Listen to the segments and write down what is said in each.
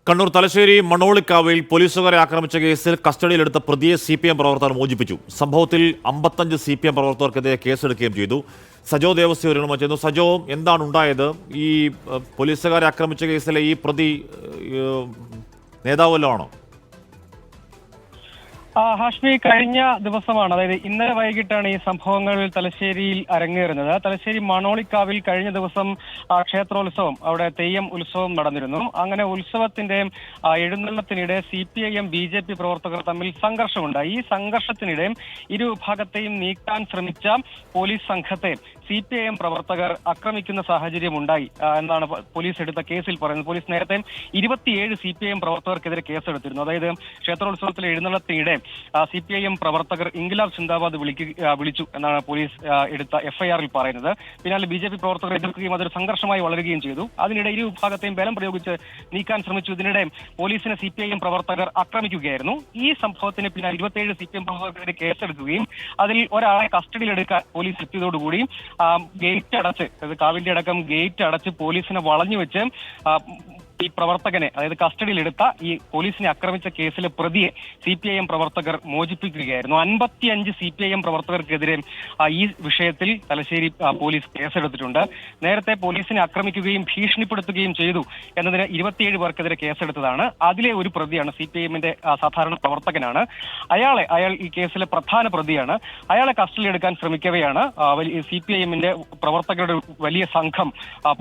കണ്ണൂർ തലശ്ശേരി മണോളിക്കാവിൽ പോലീസുകാരെ ആക്രമിച്ച കേസിൽ കസ്റ്റഡിയിലെടുത്ത പ്രതിയെ CPM പ്രവർത്തകർ മോചിപ്പിച്ചു. സംഭവത്തിൽ 55 CPM പ്രവർത്തകർക്കെതിരെ കേസെടുക്കുകയും ചെയ്തു. സജോ ദേവസ്യ ചെയ്യുന്നു. സജോ, എന്താണ് ഉണ്ടായത്? ഈ പോലീസുകാരെ ആക്രമിച്ച കേസിലെ ഈ പ്രതി നേതാവ് വല്ലതും ആണോ? ഹാഷ്മി, കഴിഞ്ഞ ദിവസമാണ്, അതായത് ഇന്നലെ വൈകിട്ടാണ് ഈ സംഭവങ്ങൾ തലശ്ശേരിയിൽ അരങ്ങേറുന്നത്. തലശ്ശേരി മണോളിക്കാവിൽ കഴിഞ്ഞ ദിവസം ക്ഷേത്രോത്സവം, അവിടെ തെയ്യം ഉത്സവം നടന്നിരുന്നു. അങ്ങനെ ഉത്സവത്തിന്റെ എഴുന്നള്ളത്തിനിടെ CPIM BJP പ്രവർത്തകർ തമ്മിൽ സംഘർഷമുണ്ടായി. ഈ സംഘർഷത്തിനിടെ ഇരു വിഭാഗത്തെയും നീക്കാൻ ശ്രമിച്ച പോലീസ് സംഘത്തെ CPIM പ്രവർത്തകർ ആക്രമിക്കുന്ന സാഹചര്യം ഉണ്ടായി എന്നാണ് പോലീസ് എടുത്ത കേസിൽ പറയുന്നത്. പോലീസ് നേരത്തെ 27 CPIM പ്രവർത്തകർക്കെതിരെ കേസെടുത്തിരുന്നു. അതായത് ക്ഷേത്രോത്സവത്തിലെ എഴുന്നള്ളത്തിനിടെ CPIM പ്രവർത്തകർ ഇൻകിലാബ് സിന്ദാബാദ് വിളിച്ചു എന്നാണ് പോലീസ് എടുത്ത FIR-ൽ പറയുന്നത്. പിന്നാലെ BJP പ്രവർത്തകർ എതിർക്കുകയും അതൊരു സംഘർഷമായി വളരുകയും ചെയ്തു. അതിനിടെ ഇരു വിഭാഗത്തെയും ബലം പ്രയോഗിച്ച് നീക്കാൻ ശ്രമിച്ചു. ഇതിനിടെ പോലീസിനെ CPIM പ്രവർത്തകർ ആക്രമിക്കുകയായിരുന്നു. ഈ സംഭവത്തിന് പിന്നാലെ 27 CPIM പ്രവർത്തകർക്കെതിരെ കേസെടുക്കുകയും അതിൽ ഒരാളെ കസ്റ്റഡിയിലെടുക്കാൻ പോലീസ് എത്തിയതോടുകൂടി ഗേറ്റ് അടച്ച്, കാവിന്റെ അടക്കം ഗേറ്റ് അടച്ച് പോലീസിനെ വളഞ്ഞു വെച്ച് ഈ പ്രവർത്തകനെ, അതായത് കസ്റ്റഡിയിലെടുത്ത ഈ പോലീസിനെ ആക്രമിച്ച കേസിലെ പ്രതിയെ CPIM പ്രവർത്തകർ മോചിപ്പിക്കുകയായിരുന്നു. 55 CPIM പ്രവർത്തകർക്കെതിരെ ഈ വിഷയത്തിൽ തലശ്ശേരി പോലീസ് കേസെടുത്തിട്ടുണ്ട്. നേരത്തെ പോലീസിനെ ആക്രമിക്കുകയും ഭീഷണിപ്പെടുത്തുകയും ചെയ്തു എന്നതിന് 27 പേർക്കെതിരെ കേസെടുത്തതാണ്. അതിലെ ഒരു പ്രതിയാണ് CPIM-ന്റെ സാധാരണ പ്രവർത്തകനാണ്. അയാൾ ഈ കേസിലെ പ്രധാന പ്രതിയാണ്. അയാളെ കസ്റ്റഡിയിലെടുക്കാൻ ശ്രമിക്കവെയാണ് CPIM-ന്റെ പ്രവർത്തകരുടെ വലിയ സംഘം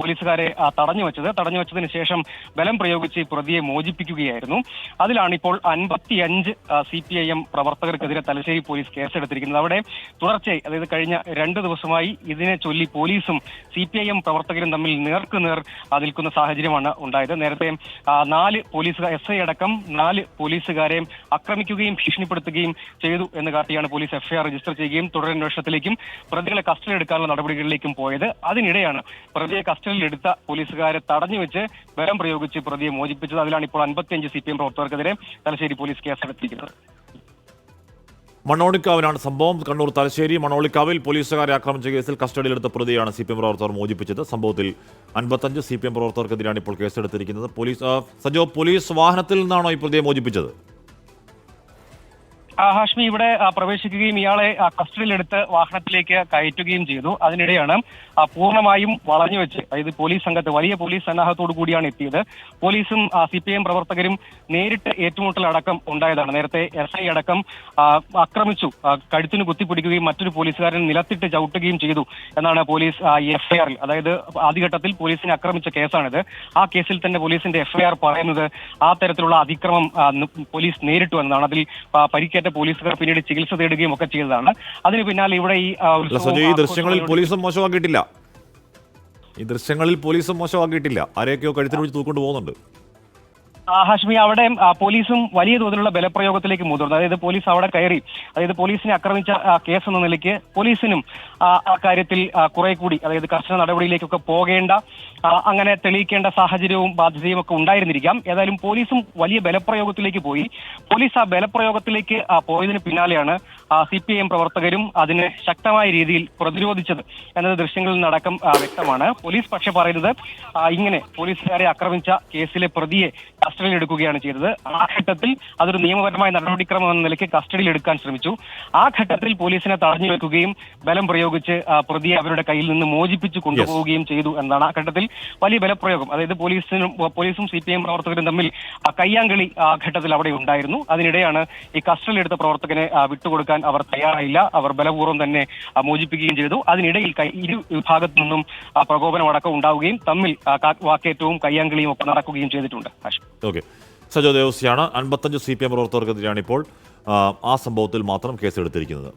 പോലീസുകാരെ തടഞ്ഞു വെച്ചതിന് ശേഷം ബലം പ്രയോഗിച്ച് പ്രതിയെ മോചിപ്പിക്കുകയായിരുന്നു. അതിലാണ് ഇപ്പോൾ 55 CPIM പ്രവർത്തകർക്കെതിരെ തലശ്ശേരി പോലീസ് കേസെടുത്തിരിക്കുന്നത്. അവിടെ തുടർച്ചയായി, അതായത് കഴിഞ്ഞ 2 ദിവസമായി ഇതിനെ ചൊല്ലി പോലീസും CPIM പ്രവർത്തകരും തമ്മിൽ നേർക്കുനേർ നിൽക്കുന്ന സാഹചര്യമാണ് ഉണ്ടായത്. നേരത്തെ 4 പോലീസുകാർ, SI അടക്കം 4 പോലീസുകാരെ ആക്രമിക്കുകയും ഭീഷണിപ്പെടുത്തുകയും ചെയ്തു എന്ന് കാട്ടിയാണ് പോലീസ് FIR രജിസ്റ്റർ ചെയ്യുകയും തുടരന്വേഷണത്തിലേക്കും പ്രതികളെ കസ്റ്റഡിയിലെടുക്കാനുള്ള നടപടികളിലേക്കും പോയത്. അതിനിടെയാണ് പ്രതിയെ കസ്റ്റഡിയിലെടുത്ത പോലീസുകാരെ തടഞ്ഞുവെച്ച് ബലം പ്രയോഗിച്ച് പ്രതിയെ മോചിപ്പിച്ചത്. അതിലാണ് ഇപ്പോൾ 55 CPIM പ്രവർത്തകർക്കെതിരെ തലശ്ശേരി പോലീസ് കേസെടുത്തിരിക്കുന്നത്. മണോളിക്കാവിലാണ് സംഭവം. കണ്ണൂർ തലശ്ശേരി മണോളിക്കാവിൽ പോലീസുകാരെ ആക്രമിച്ച കേസിൽ കസ്റ്റഡിയിലെടുത്ത പ്രതിയാണ് CPM പ്രവർത്തകർ മോചിപ്പിച്ചത്. സംഭവത്തിൽ 55 CPM പ്രവർത്തകർക്കെതിരെയാണ് ഇപ്പോൾ കേസെടുത്തിരിക്കുന്നത്. പോലീസ് വാഹനത്തിൽ നിന്നാണോ ഈ പ്രതിയെ മോചിപ്പിച്ചത്? ഹാഷ്മി, ഇവിടെ പ്രവേശിക്കുകയും ഇയാളെ കസ്റ്റഡിയിലെടുത്ത് വാഹനത്തിലേക്ക് കയറ്റുകയും ചെയ്തു. അതിനിടെയാണ് പൂർണ്ണമായും വളഞ്ഞുവെച്ച്, അതായത് പോലീസ് സംഘത്തെ, വലിയ പോലീസ് സന്നാഹത്തോടു കൂടിയാണ് എത്തിയത്. പോലീസും CPIM പ്രവർത്തകരും നേരിട്ട് ഏറ്റുമുട്ടൽ അടക്കം ഉണ്ടായതാണ്. നേരത്തെ SI അടക്കം ആക്രമിച്ചു, കഴുത്തിന് കുത്തിപ്പിടിക്കുകയും മറ്റൊരു പോലീസുകാരൻ നിലത്തിട്ട് ചവിട്ടുകയും ചെയ്തു എന്നാണ് പോലീസ് FIR-ൽ, അതായത് ആദ്യഘട്ടത്തിൽ പോലീസിനെ ആക്രമിച്ച കേസാണിത്. ആ കേസിൽ തന്നെ പോലീസിന്റെ FIR പറയുന്നത് ആ തരത്തിലുള്ള അതിക്രമം പോലീസ് നേരിട്ടു എന്നതാണ്. അതിൽ പരിക്കേറ്റ പോലീസുകാർ പിന്നീട് ചികിത്സ തേടുകയും ഒക്കെ ചെയ്തതാണ്. അതിന് പിന്നാലെ ഇവിടെ ഈ ദൃശ്യങ്ങളിൽ പോലീസും മോശമാക്കിയിട്ടില്ല. ആരെയൊക്കെയോ കഴുത്തിന് പിടിച്ച് തൂക്കൊണ്ട് പോകുന്നുണ്ട്. ഹാഷ്മി, അവിടെ പോലീസും വലിയ തോതിലുള്ള ബലപ്രയോഗത്തിലേക്ക് മുതിർന്നു. അതായത് പോലീസ് അവിടെ കയറി, അതായത് പോലീസിനെ ആക്രമിച്ച കേസ് എന്ന നിലയ്ക്ക് പോലീസിനും ആ കാര്യത്തിൽ കുറെ കൂടി, അതായത് കർശന നടപടിയിലേക്കൊക്കെ പോകേണ്ട, അങ്ങനെ തെളിയിക്കേണ്ട സാഹചര്യവും ബാധ്യതയും ഒക്കെ ഉണ്ടായിരുന്നിരിക്കാം. ഏതായാലും പോലീസും വലിയ ബലപ്രയോഗത്തിലേക്ക് പോയി. പോലീസ് ആ ബലപ്രയോഗത്തിലേക്ക് പോയതിന് പിന്നാലെയാണ് CPIM പ്രവർത്തകരും അതിനെ ശക്തമായ രീതിയിൽ പ്രതിരോധിച്ചത് എന്നത് ദൃശ്യങ്ങളിൽ നിന്നടക്കം വ്യക്തമാണ്. പോലീസ് പക്ഷെ പറയുന്നത് ഇങ്ങനെ പോലീസുകാരെ ആക്രമിച്ച കേസിലെ പ്രതിയെ കസ്റ്റഡിയിൽ എടുക്കുകയാണ് ചെയ്തത്. ആ ഘട്ടത്തിൽ അതൊരു നിയമപരമായ നടപടിക്രമം എന്ന നിലയ്ക്ക് കസ്റ്റഡിയിൽ എടുക്കാൻ ശ്രമിച്ചു. ആ ഘട്ടത്തിൽ പോലീസിനെ തടഞ്ഞു വെക്കുകയും ബലം പ്രയോഗിച്ച് പ്രതിയെ അവരുടെ കയ്യിൽ നിന്ന് മോചിപ്പിച്ച് കൊണ്ടുപോവുകയും ചെയ്തു എന്നാണ്. ആ ഘട്ടത്തിൽ വലിയ ബലപ്രയോഗം, അതായത് പോലീസും CPIM പ്രവർത്തകരും തമ്മിൽ കയ്യാങ്കളി ആ ഘട്ടത്തിൽ അവിടെ ഉണ്ടായിരുന്നു. അതിനിടെയാണ് ഈ കസ്റ്റഡിയിലെടുത്ത പ്രവർത്തകനെ വിട്ടുകൊടുക്കാൻ അവർ തയ്യാറായില്ല. അവർ ബലപൂർവ്വം തന്നെ മോചിപ്പിക്കുകയും ചെയ്തു. അതിനിടയിൽ ഇരു വിഭാഗത്തു നിന്നും പ്രകോപനം അടക്കം ഉണ്ടാവുകയും തമ്മിൽ വാക്കേറ്റവും കയ്യാങ്കളിയും ഒക്കെ നടക്കുകയും ചെയ്തിട്ടുണ്ട്. ഓക്കെ, സജോ ദേവസ്യാണ്. 55 CPM പ്രവർത്തകർക്കെതിരെയാണ് ഇപ്പോൾ ആ സംഭവത്തിൽ മാത്രം കേസെടുത്തിരിക്കുന്നത്.